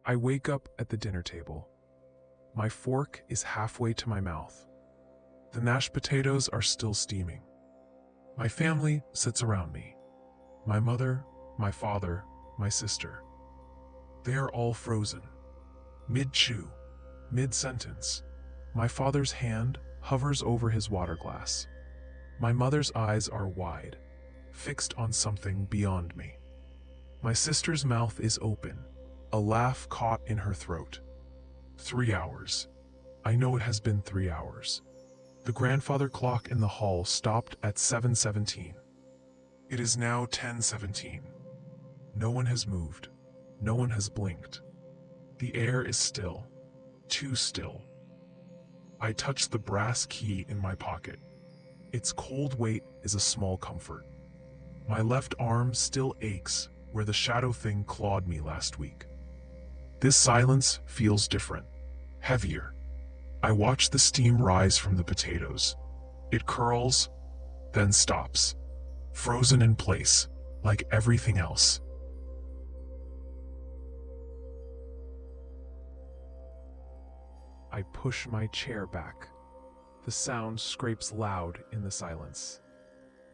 I wake up at the dinner table. My fork is halfway to my mouth. The mashed potatoes are still steaming. My family sits around me. My mother, my father, my sister. They are all frozen. Mid-chew, mid-sentence. My father's hand hovers over his water glass. My mother's eyes are wide, fixed on something beyond me. My sister's mouth is open, a laugh caught in her throat. 3 hours. I know it has been 3 hours. The grandfather clock in the hall stopped at 7:17. It is now 10:17. No one has moved. No one has blinked. The air is still. Too still. I touch the brass key in my pocket. Its cold weight is a small comfort. My left arm still aches where the shadow thing clawed me last week. This silence feels different, heavier. I watch the steam rise from the potatoes. It curls, then stops, frozen in place, like everything else. I push my chair back. The sound scrapes loud in the silence.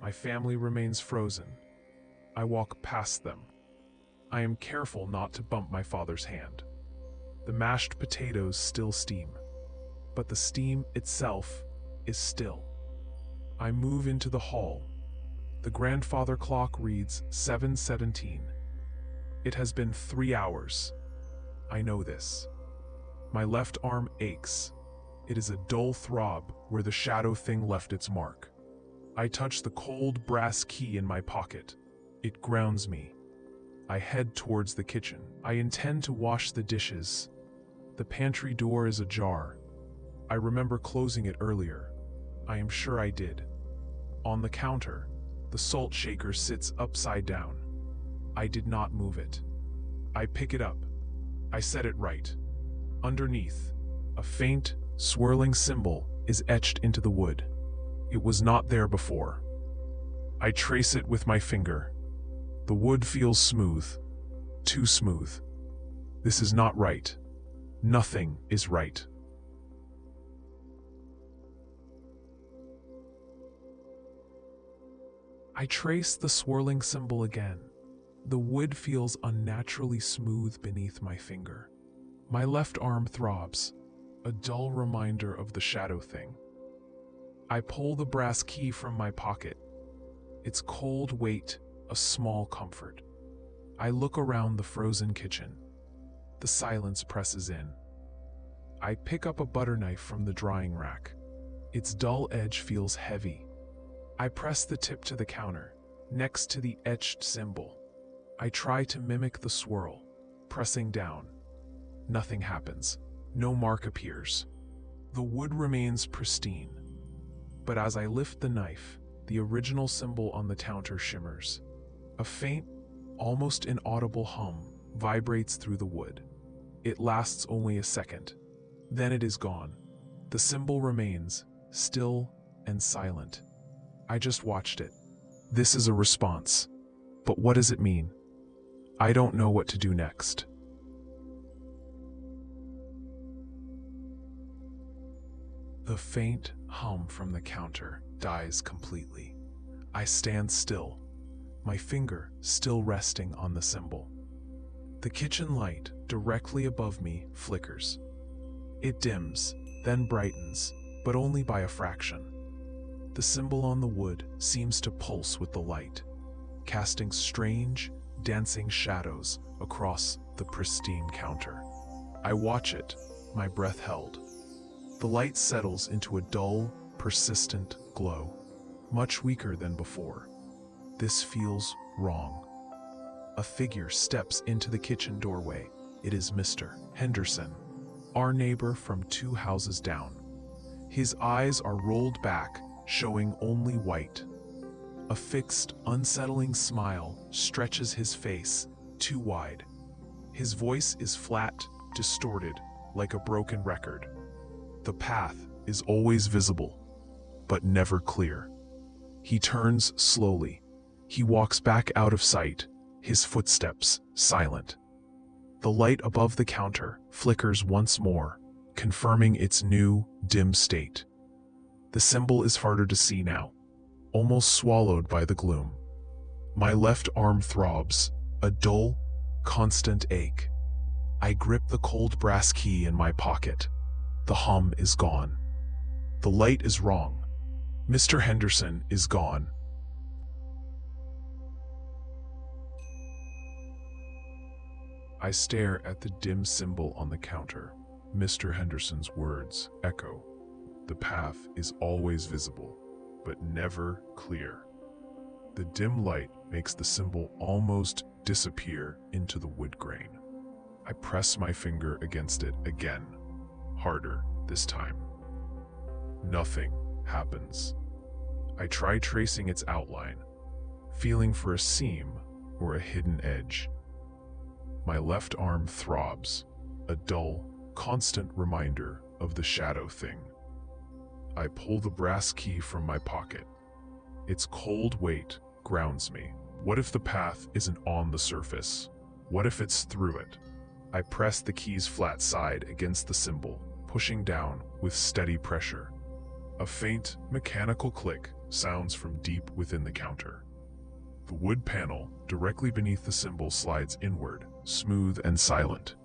My family remains frozen. I walk past them. I am careful not to bump my father's hand. The mashed potatoes still steam, but the steam itself is still. I move into the hall. The grandfather clock reads 7:17. It has been 3 hours. I know this. My left arm aches. It is a dull throb where the shadow thing left its mark. I touch the cold brass key in my pocket. It grounds me. I head towards the kitchen. I intend to wash the dishes. The pantry door is ajar. I remember closing it earlier. I am sure I did. On the counter, the salt shaker sits upside down. I did not move it. I pick it up. I set it right. Underneath, a faint, swirling symbol is etched into the wood. It was not there before. I trace it with my finger. The wood feels smooth. Too smooth. This is not right. Nothing is right. I trace the swirling symbol again. The wood feels unnaturally smooth beneath my finger. My left arm throbs, a dull reminder of the shadow thing. I pull the brass key from my pocket. Its cold weight, a small comfort. I look around the frozen kitchen. The silence presses in. I pick up a butter knife from the drying rack. Its dull edge feels heavy. I press the tip to the counter, next to the etched symbol. I try to mimic the swirl, pressing down. Nothing happens. No mark appears. The wood remains pristine. But as I lift the knife, the original symbol on the counter shimmers. A faint, almost inaudible hum vibrates through the wood. It lasts only a second. Then it is gone. The symbol remains, still and silent. I just watched it. This is a response. But what does it mean? I don't know what to do next. The faint hum from the counter dies completely. I stand still, my finger still resting on the symbol. The kitchen light directly above me flickers. It dims, then brightens, but only by a fraction. The symbol on the wood seems to pulse with the light, casting strange, dancing shadows across the pristine counter. I watch it, my breath held. The light settles into a dull, persistent glow, much weaker than before. This feels wrong. A figure steps into the kitchen doorway. It is Mr. Henderson, our neighbor from 2 houses down. His eyes are rolled back, showing only white. A fixed, unsettling smile stretches his face, too wide. His voice is flat, distorted, like a broken record. The path is always visible, but never clear. He turns slowly. He walks back out of sight, his footsteps silent. The light above the counter flickers once more, confirming its new, dim state. The symbol is harder to see now, almost swallowed by the gloom. My left arm throbs, a dull, constant ache. I grip the cold brass key in my pocket. The hum is gone. The light is wrong. Mr. Henderson is gone. I stare at the dim symbol on the counter. Mr. Henderson's words echo. The path is always visible, but never clear. The dim light makes the symbol almost disappear into the wood grain. I press my finger against it again, harder this time. Nothing happens. I try tracing its outline, feeling for a seam or a hidden edge. My left arm throbs, a dull, constant reminder of the shadow thing. I pull the brass key from my pocket. Its cold weight grounds me. What if the path isn't on the surface? What if it's through it? I press the key's flat side against the symbol, pushing down with steady pressure. A faint, mechanical click sounds from deep within the counter. The wood panel directly beneath the symbol slides inward, smooth and silent.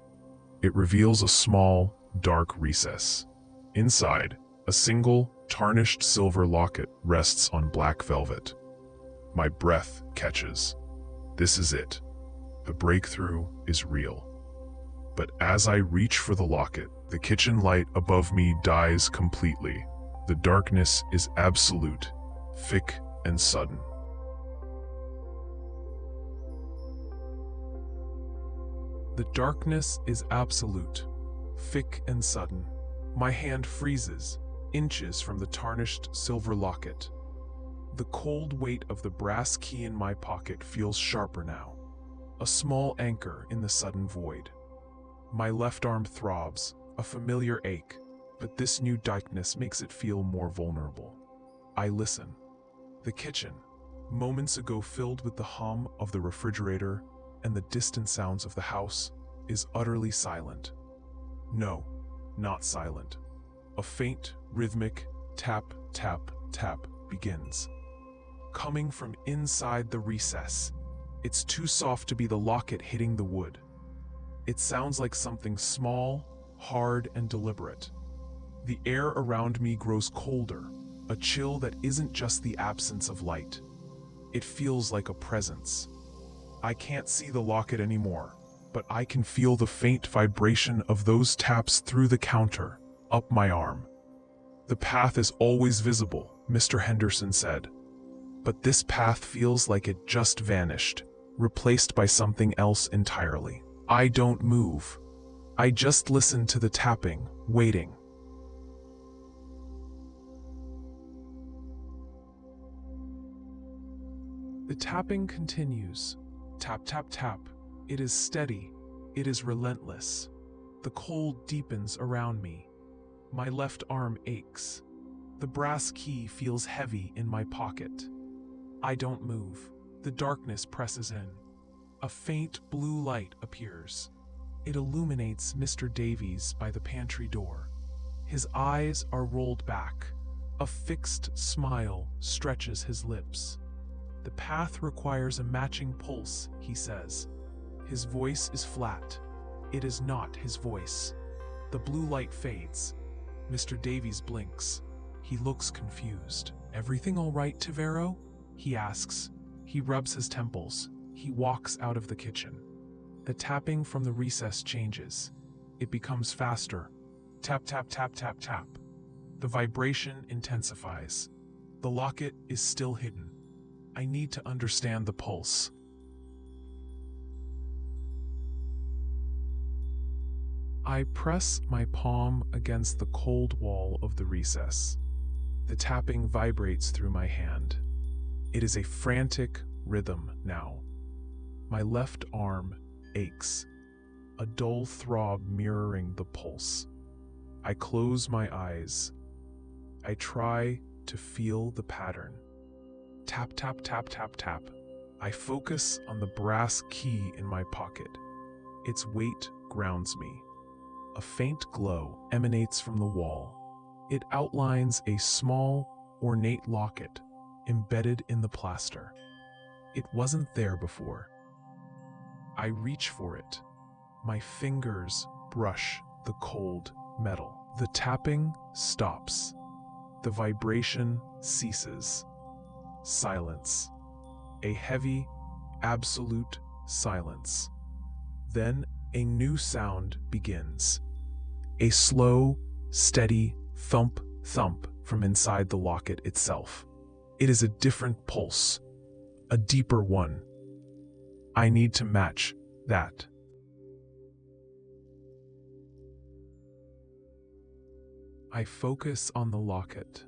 It reveals a small, dark recess. Inside, a single, tarnished silver locket rests on black velvet. My breath catches. This is it. The breakthrough is real. But as I reach for the locket, the kitchen light above me dies completely. The darkness is absolute, thick and sudden. The darkness is absolute, thick and sudden. My hand freezes, inches from the tarnished silver locket. The cold weight of the brass key in my pocket feels sharper now, a small anchor in the sudden void. My left arm throbs, a familiar ache, but this new darkness makes it feel more vulnerable. I listen. The kitchen, moments ago filled with the hum of the refrigerator and the distant sounds of the house, is utterly silent. No, not silent. A faint, rhythmic tap, tap, tap begins. Coming from inside the recess, it's too soft to be the locket hitting the wood. It sounds like something small, hard, and deliberate. The air around me grows colder, a chill that isn't just the absence of light. It feels like a presence. I can't see the locket anymore, but I can feel the faint vibration of those taps through the counter, up my arm. The path is always visible, Mr. Henderson said. But this path feels like it just vanished, replaced by something else entirely. I don't move. I just listen to the tapping, waiting. The tapping continues. Tap, tap, tap. It is steady. It is relentless. The cold deepens around me. My left arm aches. The brass key feels heavy in my pocket. I don't move. The darkness presses in. A faint blue light appears. It illuminates Mr. Davies by the pantry door. His eyes are rolled back. A fixed smile stretches his lips. The path requires a matching pulse, he says. His voice is flat. It is not his voice. The blue light fades. Mr. Davies blinks. He looks confused. Everything all right, TVERO? He asks. He rubs his temples. He walks out of the kitchen. The tapping from the recess changes. It becomes faster. Tap, tap, tap, tap, tap. The vibration intensifies. The locket is still hidden. I need to understand the pulse. I press my palm against the cold wall of the recess. The tapping vibrates through my hand. It is a frantic rhythm now. My left arm aches, a dull throb mirroring the pulse. I close my eyes. I try to feel the pattern. Tap, tap, tap, tap, tap. I focus on the brass key in my pocket. Its weight grounds me. A faint glow emanates from the wall. It outlines a small, ornate locket embedded in the plaster. It wasn't there before. I reach for it. My fingers brush the cold metal. The tapping stops. The vibration ceases. Silence. A heavy, absolute silence. Then a new sound begins. A slow, steady thump, thump from inside the locket itself. It is a different pulse, a deeper one. I need to match that. I focus on the locket,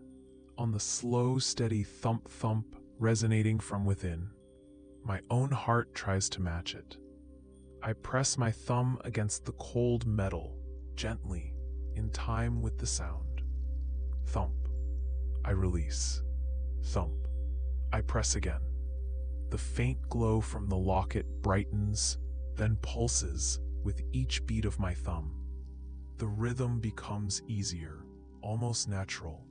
on the slow, steady thump, thump resonating from within. My own heart tries to match it. I press my thumb against the cold metal, gently, in time with the sound. Thump. I release. Thump. I press again. The faint glow from the locket brightens, then pulses with each beat of my thumb. The rhythm becomes easier, almost natural.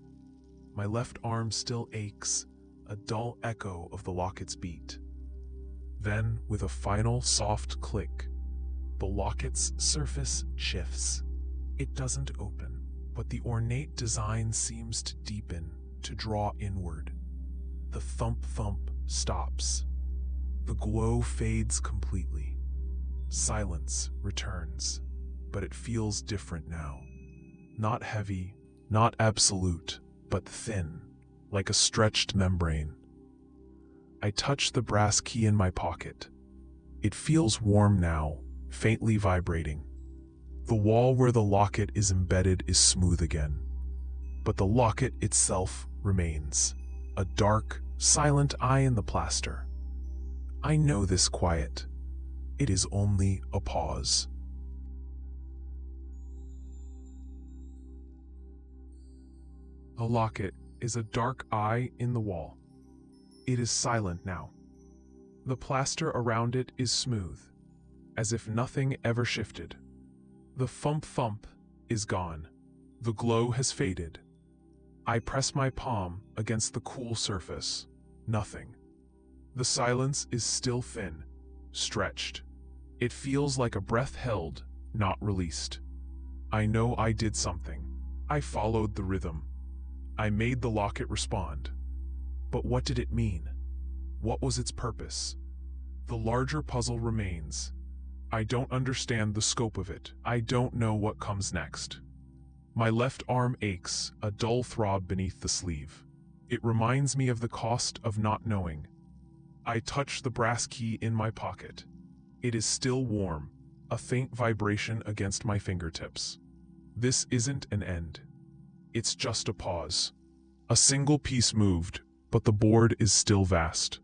My left arm still aches, a dull echo of the locket's beat. Then, with a final soft click, the locket's surface shifts. It doesn't open, but the ornate design seems to deepen, to draw inward. The thump-thump stops. The glow fades completely. Silence returns, but it feels different now. Not heavy, not absolute, but thin, like a stretched membrane. I touch the brass key in my pocket. It feels warm now, faintly vibrating. The wall where the locket is embedded is smooth again, but the locket itself remains, a dark, silent eye in the plaster. I know this quiet. It is only a pause. The locket is a dark eye in the wall. It is silent now. The plaster around it is smooth, as if nothing ever shifted. The thump-thump is gone. The glow has faded. I press my palm against the cool surface. Nothing. The silence is still thin, stretched. It feels like a breath held, not released. I know I did something. I followed the rhythm. I made the locket respond. But what did it mean? What was its purpose? The larger puzzle remains. I don't understand the scope of it. I don't know what comes next. My left arm aches, a dull throb beneath the sleeve. It reminds me of the cost of not knowing. I touch the brass key in my pocket. It is still warm, a faint vibration against my fingertips. This isn't an end. It's just a pause. A single piece moved, but the board is still vast.